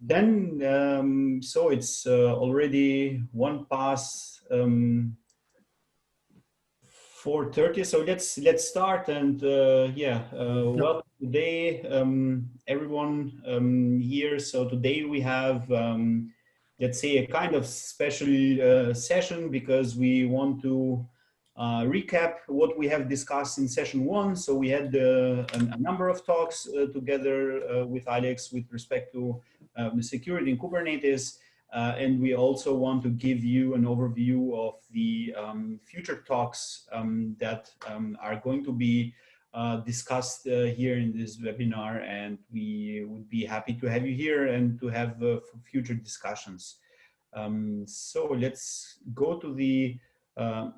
Then, so it's already 4:30. So let's start. And welcome today, everyone here. So today we have, let's say, a kind of special session because we want to recap what we have discussed in session 1. So we had a number of talks together with Alex with respect to the security in Kubernetes. And we also want to give you an overview of the future talks that are going to be discussed here in this webinar. And we would be happy to have you here and to have future discussions. So let's go to the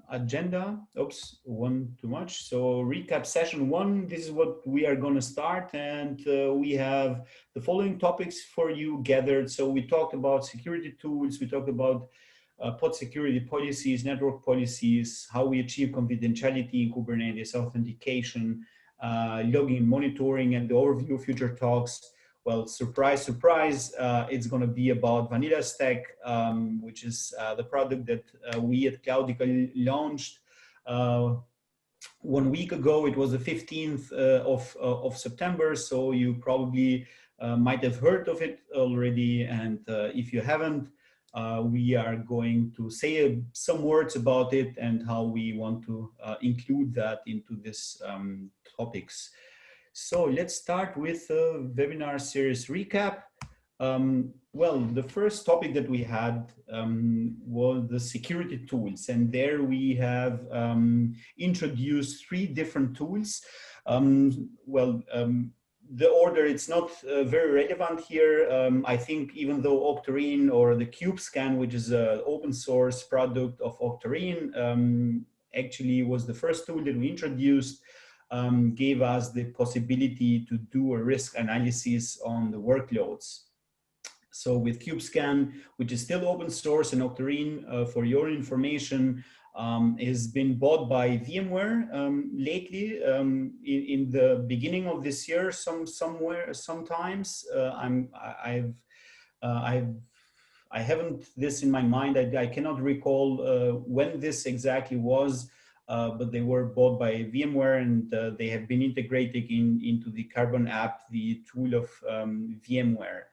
agenda. Oops, one too much. So recap session 1, this is what we are going to start, and we have the following topics for you gathered. So we talked about security tools, we talked about PodSecurityPolicies, network policies, how we achieve confidentiality in Kubernetes, authentication, logging, monitoring, and the overview of future talks. Well, surprise, surprise, it's going to be about Vanilla Stack, which is the product that we at Cloudical launched 1 week ago. It was the 15th of September, so you probably might have heard of it already. And if you haven't, we are going to say some words about it and how we want to include that into this topics. So let's start with a webinar series recap. Well, the first topic that we had was the security tools, and there we have introduced 3 different tools. The order, it's not very relevant here. I think even though Octarine or the kube-scan, which is an open source product of Octarine, actually was the first tool that we introduced, gave us the possibility to do a risk analysis on the workloads. So with kube-scan, which is still open source, and Octarine, for your information, has been bought by VMware lately. In the beginning of this year, sometimes I haven't this in my mind. I cannot recall when this exactly was. But they were bought by VMware, and they have been integrated into the Carbon app, the tool of VMware.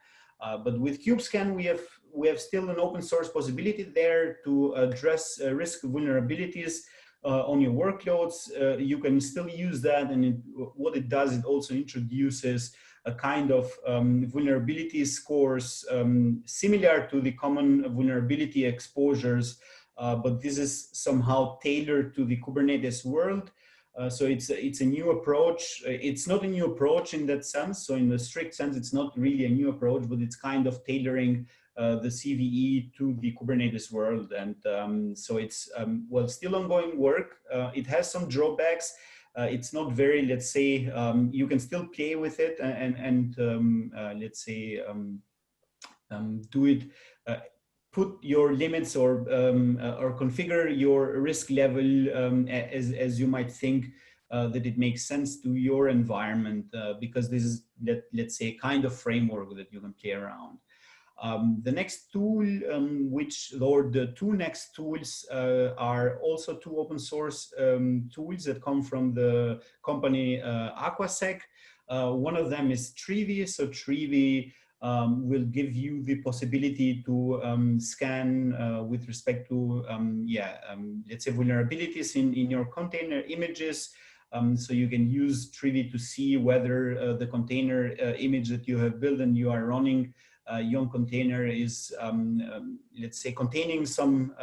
But with kube-scan, we have still an open source possibility there to address risk vulnerabilities on your workloads. You can still use that, and what it does, it also introduces a kind of vulnerability scores similar to the common vulnerability exposures. But this is somehow tailored to the Kubernetes world. So it's a new approach. It's not a new approach in that sense. So in the strict sense, it's not really a new approach, but it's kind of tailoring the CVE to the Kubernetes world. And so it's, well, still ongoing work. It has some drawbacks. It's not very, let's say, you can still play with it and let's say, do it, put your limits or configure your risk level as you might think that it makes sense to your environment, because this is, let's say, kind of framework that you can play around. The next tool, the 2 next tools are also 2 open source tools that come from the company Aquasec. One of them is Trivy. So Trivy will give you the possibility to scan with respect to, let's say, vulnerabilities in your container images. So you can use Trivy to see whether the container image that you have built and you are running your container is, let's say, containing some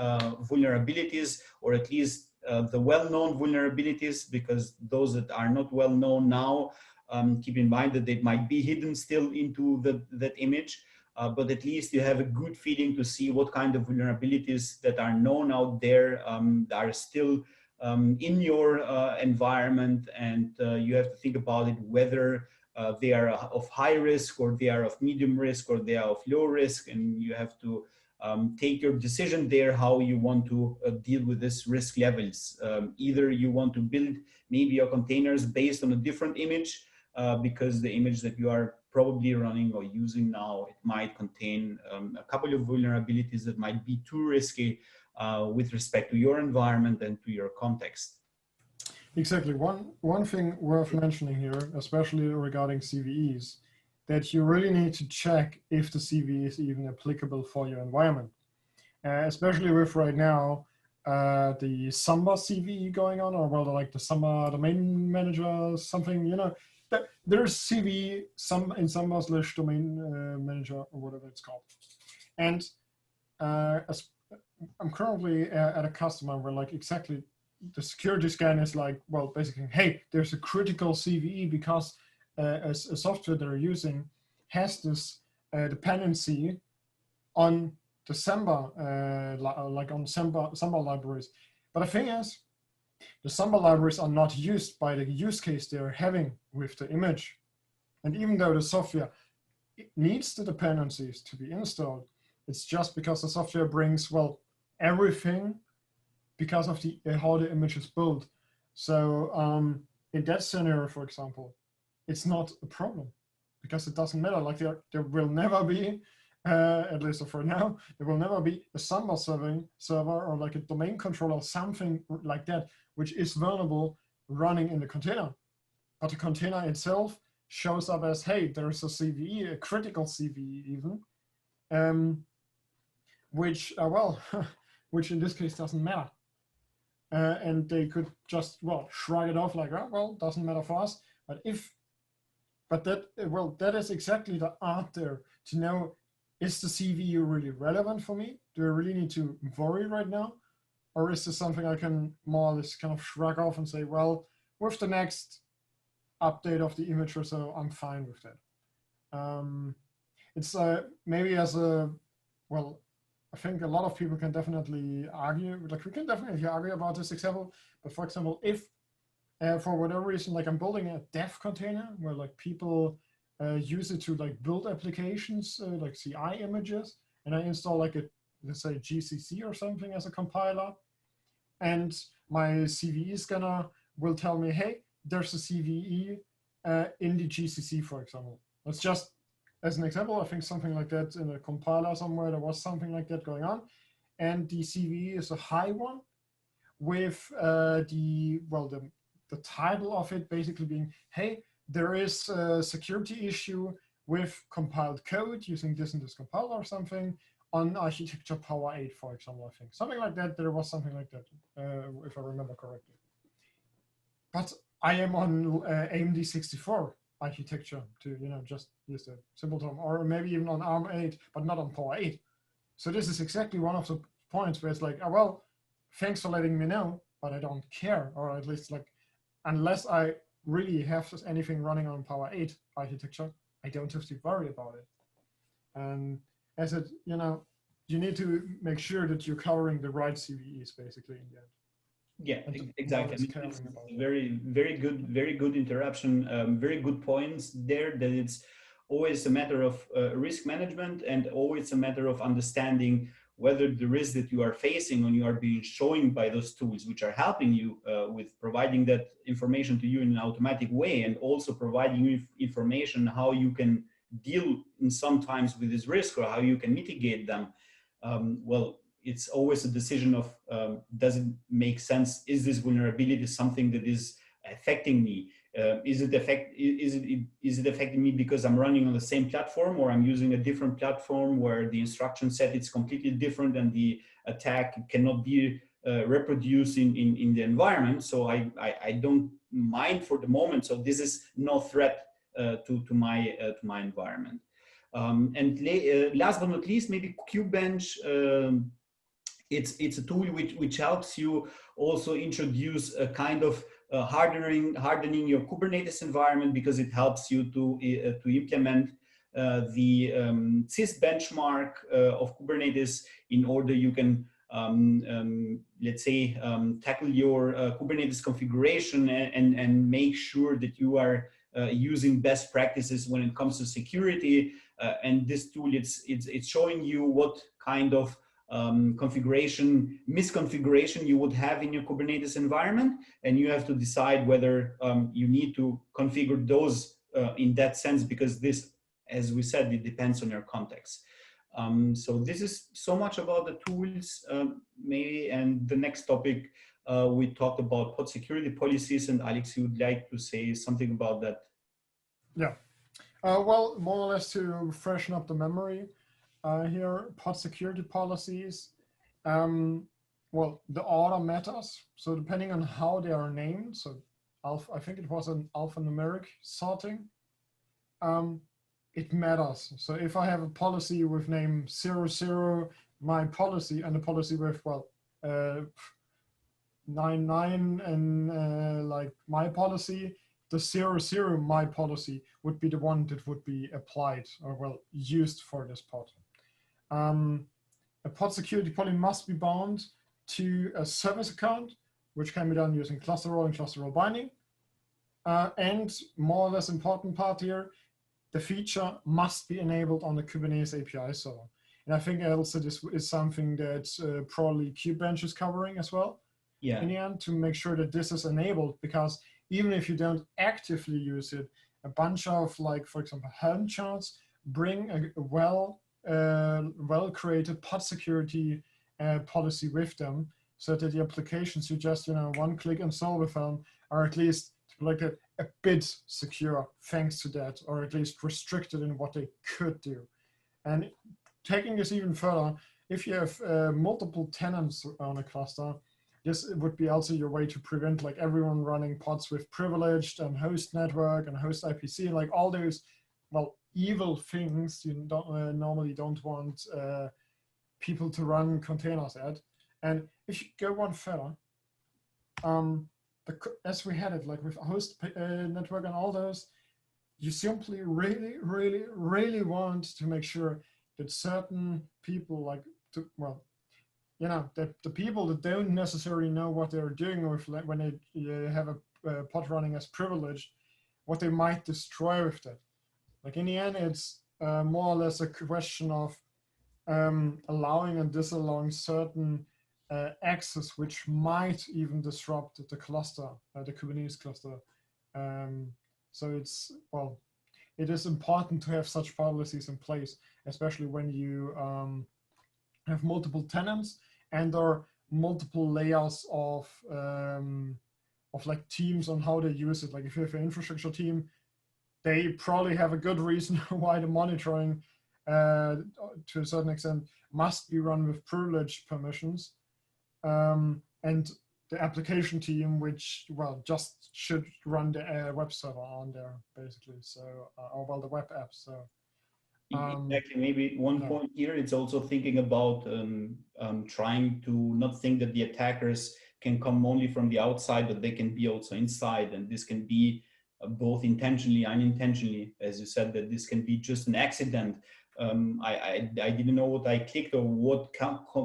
vulnerabilities, or at least the well-known vulnerabilities, because those that are not well-known now, keep in mind that they might be hidden still into that image, but at least you have a good feeling to see what kind of vulnerabilities that are known out there that are still in your environment, and you have to think about it, whether they are of high risk, or they are of medium risk, or they are of low risk, and you have to take your decision there how you want to deal with this risk levels. Either you want to build maybe your containers based on a different image, because the image that you are probably running or using now, it might contain a couple of vulnerabilities that might be too risky with respect to your environment and to your context. Exactly. One thing worth mentioning here, especially regarding CVEs, that you really need to check if the CVE is even applicable for your environment. Especially with right now, the Samba CVE going on, or well, like the Samba domain manager, something, you know, there's CVE in Samba / domain manager or whatever it's called. And I'm currently at a customer where like exactly the security scan is like, well, basically, hey, there's a critical CVE because a software they're using has this dependency on the Samba, like on Samba libraries. But the thing is, the Samba libraries are not used by the use case they're having with the image. And even though the software needs the dependencies to be installed, it's just because the software brings, well, everything because of how the image is built. So in that scenario, for example, it's not a problem because it doesn't matter. Like there will never be, at least for now, there will never be a Samba server or like a domain controller, something like that, which is vulnerable running in the container. But the container itself shows up as, hey, there's a CVE, a critical CVE even, which, well, which in this case doesn't matter. And they could just, well, shrug it off like, oh, well, doesn't matter for us. But that is exactly the art there, to know, is the CVE really relevant for me? Do I really need to worry right now? Or is this something I can more or less kind of shrug off and say, well, with the next update of the image or so, I'm fine with that. It's maybe as a, well, I think a lot of people can definitely argue, like we can definitely argue about this example, but for example, if for whatever reason, like I'm building a dev container where like people use it to like build applications, like CI images, and I install like a, let's say GCC or something as a compiler, and my CVE scanner will tell me, hey, there's a CVE in the GCC, for example. That's just as an example. I think something like that in a compiler somewhere, there was something like that going on. And the CVE is a high one with the title of it basically being, hey, there is a security issue with compiled code using this and this compiler or something on architecture Power 8, for example, I think. Something like that, there was something like that, if I remember correctly. But I am on AMD 64 architecture to, you know, just use the simple term, or maybe even on ARM 8, but not on Power 8. So this is exactly one of the points where it's like, oh, well, thanks for letting me know, but I don't care, or at least like, unless I really have anything running on Power 8 architecture, I don't have to worry about it. And as it, you know, you need to make sure that you're covering the right CVEs basically in the end. Yeah, exactly. I mean, very good interruption. Very good points there, that it's always a matter of risk management and always a matter of understanding whether the risk that you are facing when you are being shown by those tools, which are helping you with providing that information to you in an automatic way, and also providing you information how you can deal in sometimes with this risk or how you can mitigate them. Well, it's always a decision of, does it make sense? Is this vulnerability something that is affecting me? Is it affecting me because I'm running on the same platform, or I'm using a different platform where the instruction set is completely different and the attack cannot be reproduced in the environment? So I don't mind for the moment. So this is no threat to my environment. And last but not least, maybe kube-bench. It's a tool which helps you also introduce a kind of hardening your Kubernetes environment, because it helps you to implement the CIS benchmark of Kubernetes in order you can let's say tackle your Kubernetes configuration and make sure that you are using best practices when it comes to security. And this tool, it's showing you what kind of misconfiguration you would have in your Kubernetes environment, and you have to decide whether you need to configure those in that sense, because this as we said, it depends on your context. So this is so much about the tools, maybe, and the next topic, we talked about pod security policies, and Alex, you would like to say something about that? Yeah, well, more or less to freshen up the memory here, pod security policies. Well, the order matters. So depending on how they are named, so I think it was an alphanumeric sorting, it matters. So if I have a policy with name 00, my policy, and a policy with, well, 99 and like my policy, the 00 my policy would be the one that would be applied or, well, used for this pod. A pod security policy must be bound to a service account, which can be done using cluster role and cluster role binding. And more or less important part here, the feature must be enabled on the Kubernetes API server. And I think also this is something that probably kube-bench is covering as well. Yeah. In the end, to make sure that this is enabled, because even if you don't actively use it, a bunch of, like, for example, Helm charts bring a well-created pod security policy with them, so that the applications you just, one-click install with Helm are at least like a bit secure thanks to that, or at least restricted in what they could do. And taking this even further, if you have multiple tenants on a cluster, this would be also your way to prevent like everyone running pods with privileged and host network and host IPC, like all those, well, evil things you don't, normally don't want people to run containers at. And if you go one further, as we had it, like with host network and all those, you simply really want to make sure that certain people, like, that the people that don't necessarily know what they're doing with, like, when they have a pod running as privileged, what they might destroy with that. Like, in the end, it's more or less a question of allowing and disallowing certain access, which might even disrupt the cluster, the Kubernetes cluster. So it's, well, it is important to have such policies in place, especially when you have multiple tenants and or multiple layers of like teams on how they use it. Like if you have an infrastructure team, they probably have a good reason why the monitoring to a certain extent must be run with privileged permissions. And the application team, which, well, just should run the web server on there, basically. So, or, well, the web app. So, exactly. Maybe one point here, it's also thinking about trying to not think that the attackers can come only from the outside, but they can be also inside. And this can be both intentionally, unintentionally, as you said, that this can be just an accident. I didn't know what I clicked or what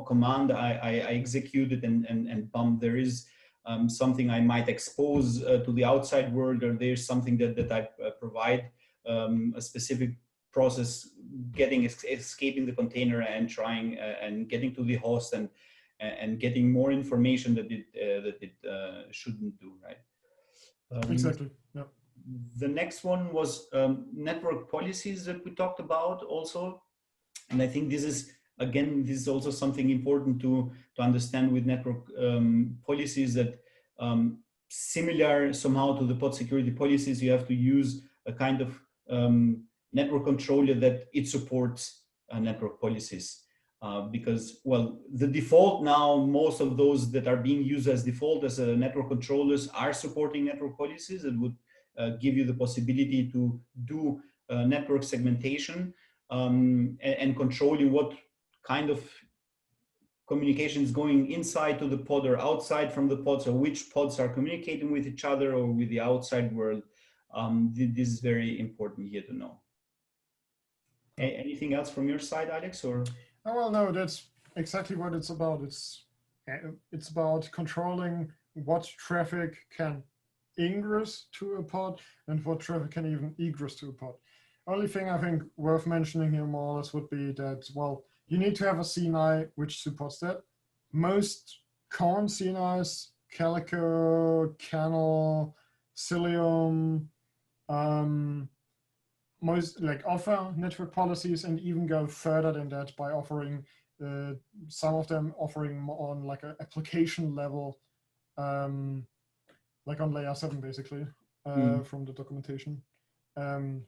command I executed, and bump, there is something I might expose to the outside world, or there's something that I provide a specific process escaping the container and trying and getting to the host and getting more information that it shouldn't do, right? Exactly. Yeah. The next one was network policies that we talked about also. And I think this is, again, this is also something important to understand with network policies, that similar somehow to the pod security policies, you have to use a kind of network controller that it supports network policies. Because, well, the default now, most of those that are being used as default as network controllers are supporting network policies that would give you the possibility to do network segmentation and controlling what kind of communication is going inside to the pod or outside from the pods, or which pods are communicating with each other or with the outside world. This is very important here to know. Anything else from your side, Alex? Or? Oh, well, no, that's exactly what it's about. It's about controlling what traffic can ingress to a pod and what traffic can even egress to a pod. Only thing I think worth mentioning here more or less would be that, well, you need to have a CNI which supports that. Most common CNIs, Calico, Canal, Cilium, offer network policies and even go further than that by offering some of them offering more on like an application level, like on layer 7 basically from the documentation,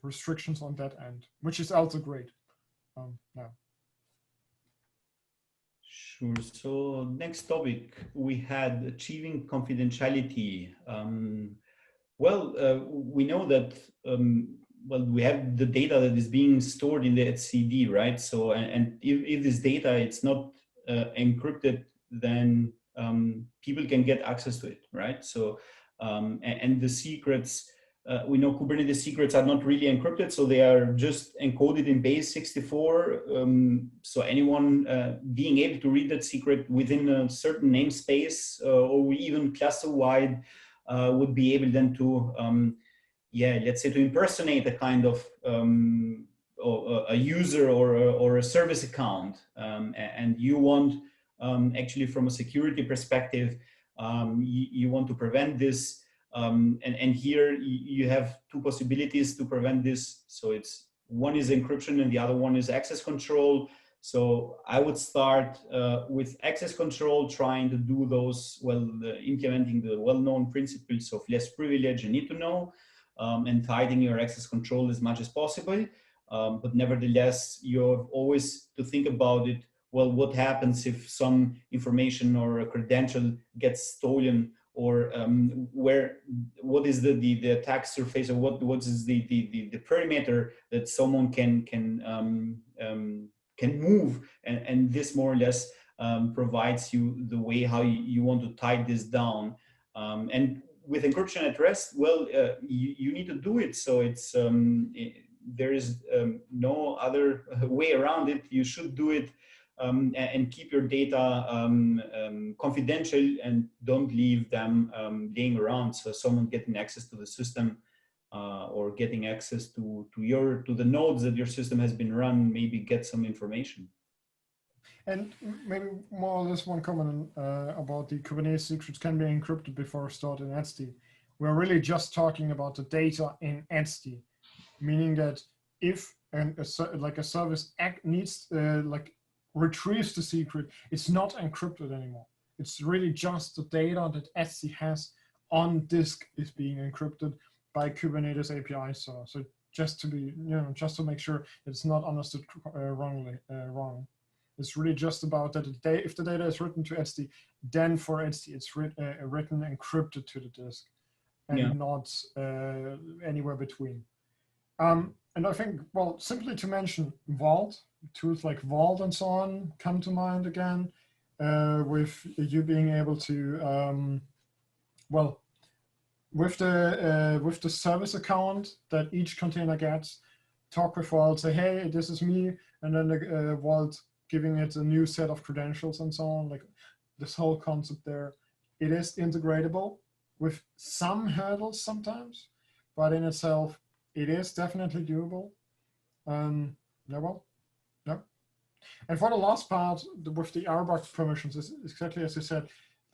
restrictions on that end, which is also great. Yeah. Sure. So next topic, we had achieving confidentiality. We know that we have the data that is being stored in the etcd, right? So and if this data it's not encrypted, then people can get access to it, right? So and the secrets. We know Kubernetes secrets are not really encrypted, so they are just encoded in base 64. So anyone being able to read that secret within a certain namespace or even cluster-wide would be able then to, let's say, to impersonate a kind of a user or a service account. And you want, actually from a security perspective, you want to prevent this. And here you have two possibilities to prevent this. So it's one is encryption and the other one is access control. So I would start with access control, trying to do those, implementing the well-known principles of less privilege and need to know, and tightening your access control as much as possible. But nevertheless, you have always to think about it. Well, what happens if some information or a credential gets stolen? Or what is the attack surface, or what is the perimeter that someone can move, and this more or less provides you the way how you want to tie this down. And with encryption at rest, you need to do it. So it's there is no other way around it. You should do it. And keep your data confidential, and don't leave them laying around. So someone getting access to the system or getting access to the nodes that your system has been run, maybe get some information. And maybe more or less one comment about the Kubernetes secrets can be encrypted before stored in etcd. We're really just talking about the data in etcd, meaning that if a service needs retrieves the secret, it's not encrypted anymore. It's really just the data that etcd has on disk is being encrypted by Kubernetes API. So just to be, just to make sure it's not understood wrong. It's really just about that if the data is written to etcd, then for etcd it's written encrypted to the disk, and not anywhere between. And I think, simply to mention Vault, tools like Vault and so on come to mind again, with you being able to, with the service account that each container gets, talk with Vault, say, hey, this is me, and then the Vault giving it a new set of credentials and so on, like this whole concept there. It is integratable with some hurdles sometimes, but in itself, it is definitely doable. And for the last part, with the RBAC permissions, is exactly as you said,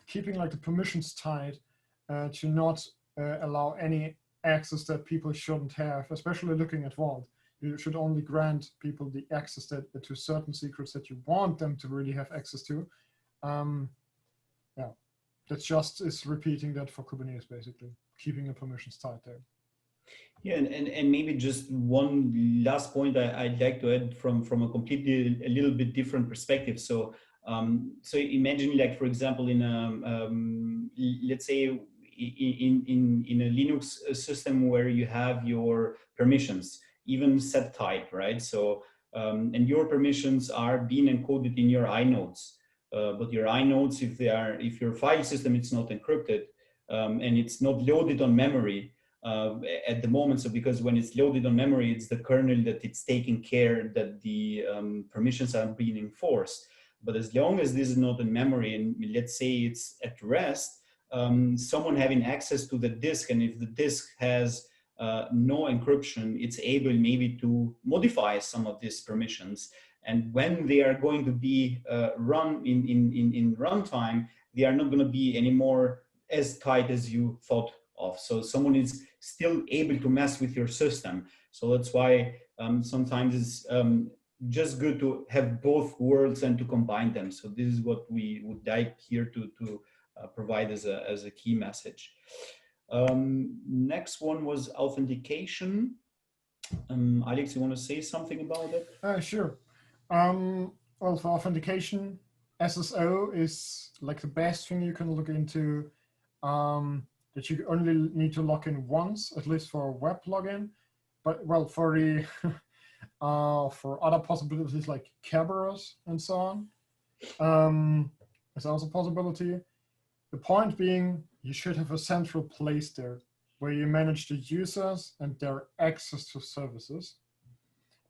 keeping like the permissions tight to not allow any access that people shouldn't have, especially looking at Vault. You should only grant people the access to certain secrets that you want them to really have access to. That's just is repeating that for Kubernetes, basically, keeping the permissions tight there. Yeah, and maybe just one last point I'd like to add from a little bit different perspective. So so imagine, like, for example, in a let's say in a Linux system where you have your permissions even set tight, right? So and your permissions are being encoded in your inodes, but your inodes, if your file system is not encrypted and it's not loaded on memory at the moment. So because when it's loaded on memory, it's the kernel that it's taking care that the permissions are being enforced. But as long as this is not in memory, and let's say it's at rest, someone having access to the disk, and if the disk has no encryption, it's able maybe to modify some of these permissions. And when they are going to be run in runtime, they are not going to be anymore as tight as you thought of. So someone is still able to mess with your system. So that's why sometimes it's just good to have both worlds and to combine them. So this is what we would like here to provide as a key message. Next one was authentication. Alex, you want to say something about it? Sure. Well, for authentication, SSO is like the best thing you can look into, that you only need to log in once, at least for a web login. But well, for the for other possibilities like Kerberos and so on, is also a possibility. The point being, you should have a central place there where you manage the users and their access to services.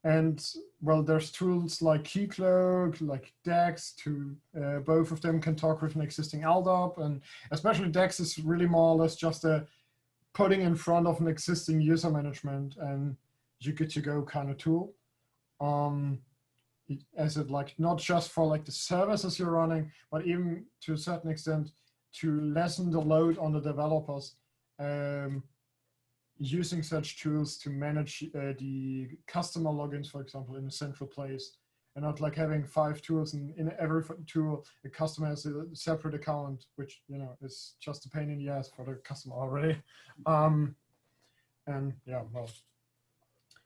And well, there's tools like Keycloak, like DEX, to both of them can talk with an existing LDAP, and especially DEX is really more or less just a putting in front of an existing user management and you get to go kind of tool. As it like not just for like the services you're running, but even to a certain extent to lessen the load on the developers, using such tools to manage the customer logins, for example, in a central place, and not like having 5 tools, and in every tool a customer has a separate account, which is just a pain in the ass for the customer already. And yeah, well,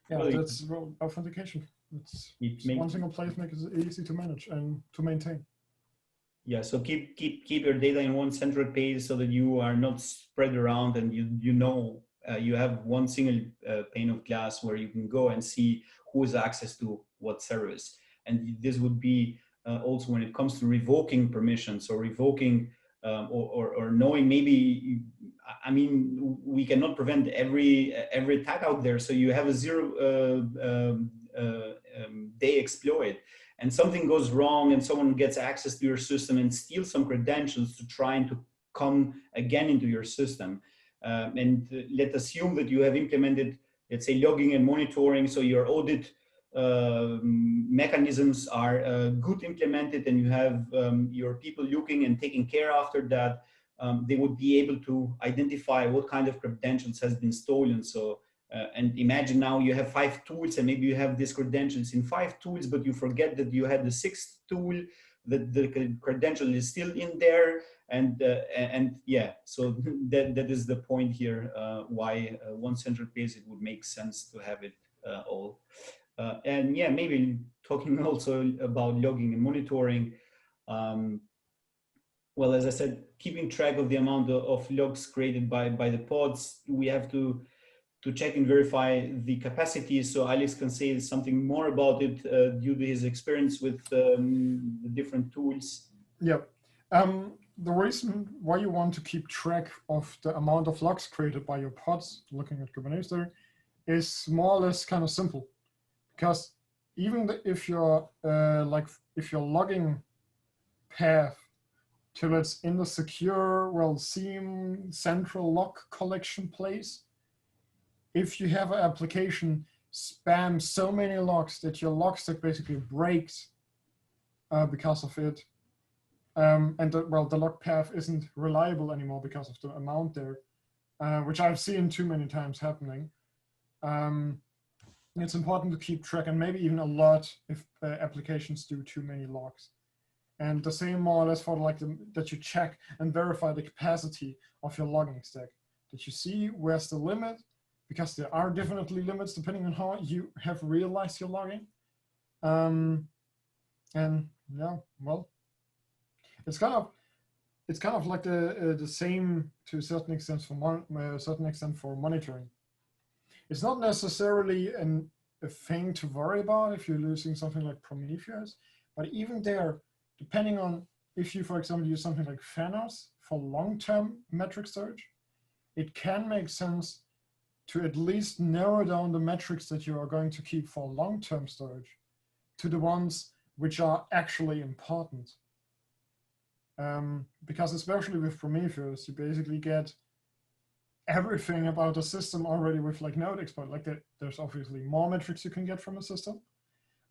that's authentication. It's one single place makes it easy to manage and to maintain. Yeah, so keep your data in one central place so that you are not spread around, and you have one single pane of glass where you can go and see who has access to what service. And this would be also when it comes to revoking permissions or revoking or knowing, maybe, I mean, we cannot prevent every attack out there. So you have a 0-day exploit, and something goes wrong and someone gets access to your system and steals some credentials to trying to come again into your system. And let's assume that you have implemented, let's say, logging and monitoring, so your audit mechanisms are good implemented, and you have your people looking and taking care after that. They would be able to identify what kind of credentials has been stolen. So, and imagine now you have 5 tools, and maybe you have these credentials in 5 tools, but you forget that you had the 6th tool, that the credential is still in there. And yeah, so that is the point here, why one central place, it would make sense to have it all. And yeah, maybe talking also about logging and monitoring. Well, as I said, keeping track of the amount of logs created by the pods, we have to check and verify the capacity. So Alex can say something more about it due to his experience with the different tools. Yeah. The reason why you want to keep track of the amount of logs created by your pods, looking at Kubernetes there, is more or less kind of simple. Because even if your if your logging path till it's in the secure, SIEM central log collection place, if you have an application spam so many logs that your log stack basically breaks because of it, and the log path isn't reliable anymore because of the amount there, which I've seen too many times happening. It's important to keep track and maybe even alert if applications do too many logs. And the same more or less for that you check and verify the capacity of your logging stack. That you see where's the limit, because there are definitely limits depending on how you have realized your logging. And yeah, well, it's kind of like the same to a certain extent for monitoring. It's not necessarily a thing to worry about if you're using something like Prometheus, but even there, depending on if you, for example, use something like Phanos for long-term metric storage, it can make sense to at least narrow down the metrics that you are going to keep for long-term storage to the ones which are actually important. Because especially with Prometheus, you basically get everything about the system already with node exploit. There's obviously more metrics you can get from a system,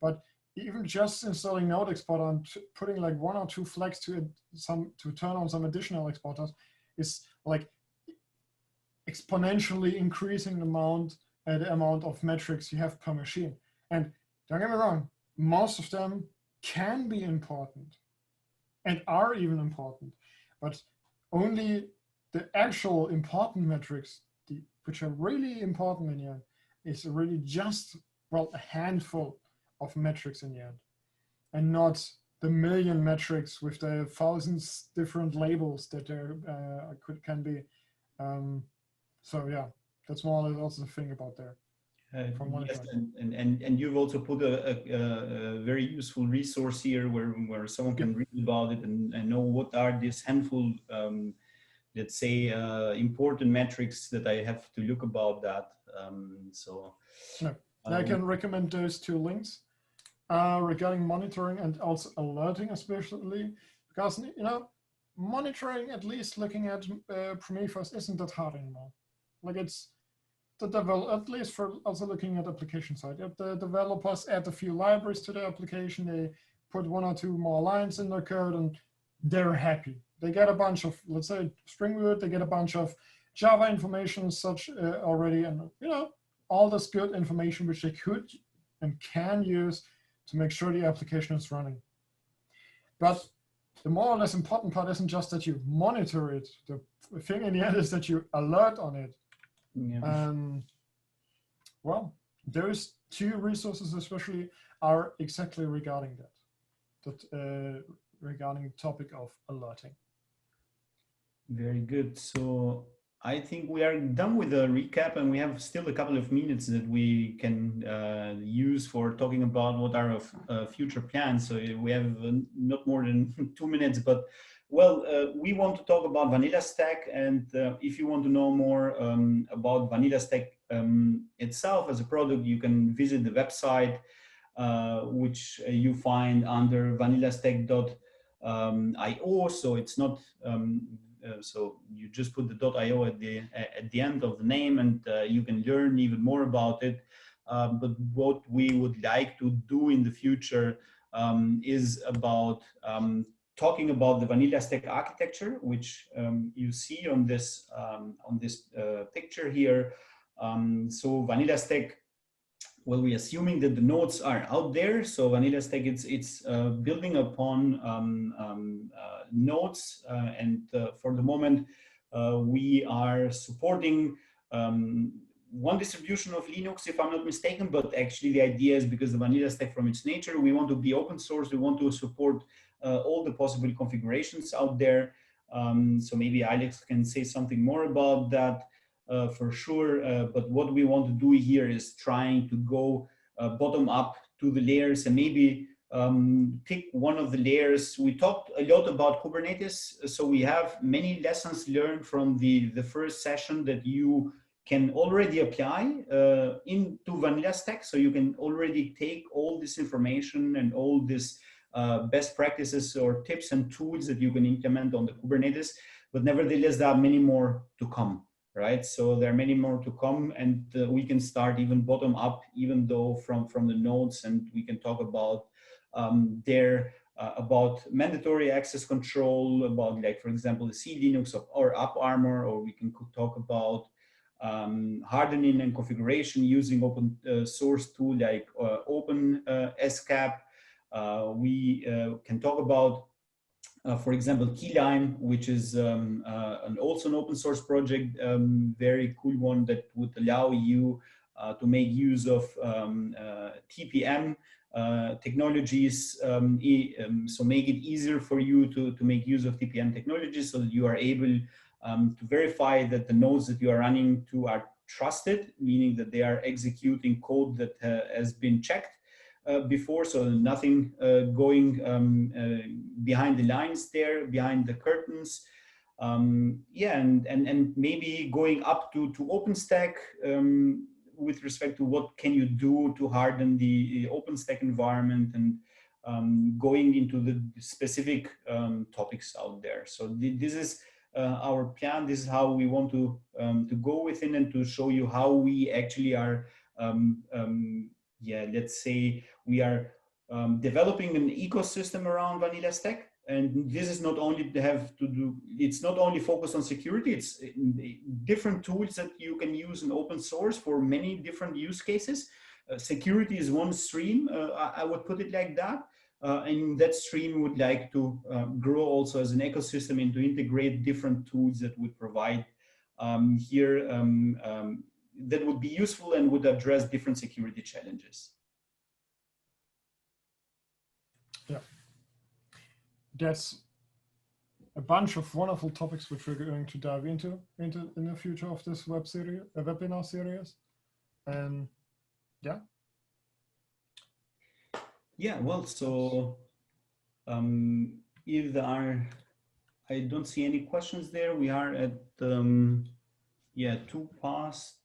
but even just installing node exploiter and putting 1 or 2 flags to turn on some additional exporters is exponentially increasing the amount of metrics you have per machine. And don't get me wrong, most of them can be important and are even important, but only the actual important metrics, which are really important in the end, is really just, well, a handful of metrics in the end, and not the million metrics with the thousands different labels that there can be. So yeah, that's more or less also the thing about there. Yes, and you've also put a very useful resource here where someone can read about it and know what are these handful, let's say, important metrics that I have to look about that. I can recommend those two links regarding monitoring and also alerting, especially because, you know, monitoring, at least looking at Prometheus, isn't that hard anymore. Like it's at least for also looking at application side. If the developers add a few libraries to their application, they put 1 or 2 more lines in their code, and they're happy. They get a bunch of, let's say, Spring Boot, they get a bunch of Java information such already, and you know, all this good information which they could and can use to make sure the application is running. But the more or less important part isn't just that you monitor it. The thing in the end is that you alert on it. Yeah. Well, those 2 resources especially are exactly regarding that, regarding the topic of alerting. Very good. So I think we are done with the recap, and we have still a couple of minutes that we can use for talking about what are our future plans. So we have not more than 2 minutes, but well, we want to talk about Vanilla Stack, and if you want to know more about Vanilla Stack itself as a product, you can visit the website, which you find under vanillastack.io. So it's not so you just put the .io at the end of the name, and you can learn even more about it. But what we would like to do in the future is about talking about the Vanilla Stack architecture, which you see on this picture here. So Vanilla Stack, well, we're assuming that the nodes are out there. So Vanilla Stack, it's building upon nodes, and for the moment, we are supporting one distribution of Linux, if I'm not mistaken. But actually, the idea is, because the Vanilla Stack, from its nature, we want to be open source. We want to support all the possible configurations out there. So maybe Alex can say something more about that. For sure, but what we want to do here is trying to go bottom up to the layers, and maybe pick one of the layers. We talked a lot about Kubernetes, so we have many lessons learned from the first session that you can already apply into Vanilla Stack. So you can already take all this information and all this best practices or tips and tools that you can implement on the Kubernetes, but nevertheless, there are many more to come. Right, so there are many more to come, and we can start even bottom up, even though from the nodes, and we can talk about about mandatory access control, about, like, for example, the C Linux or AppArmor, or we can talk about hardening and configuration using open source tool like OpenSCAP. We can talk about for example, Keyline, which is also an open source project, very cool one that would allow you to make use of TPM technologies, so make it easier for you to make use of TPM technologies, so that you are able to verify that the nodes that you are running to are trusted, meaning that they are executing code that has been checked before, so nothing going behind the lines there, behind the curtains. Yeah, and maybe going up to OpenStack with respect to what can you do to harden the OpenStack environment, and going into the specific topics out there. So this is our plan. This is how we want to go within, and to show you how we actually are yeah, let's say we are developing an ecosystem around Vanilla Stack, and this is not only it's not only focused on security, it's different tools that you can use in open source for many different use cases. Security is one stream, I would put it like that. And that stream would like to grow also as an ecosystem and to integrate different tools that would provide that would be useful and would address different security challenges. Yeah, that's a bunch of wonderful topics which we're going to dive into in the future of this webinar series. And yeah. Yeah, well, so if there are, I don't see any questions there. We are at, yeah, 2 past.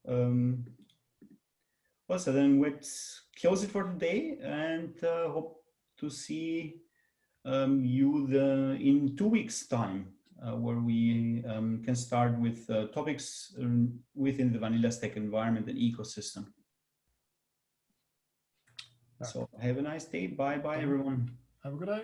Well, so then let's close it for today, and hope to see you in 2 weeks' time, where we can start with topics within the Vanilla Stack environment and ecosystem. So have a nice day. Bye-bye, everyone. Have a good day.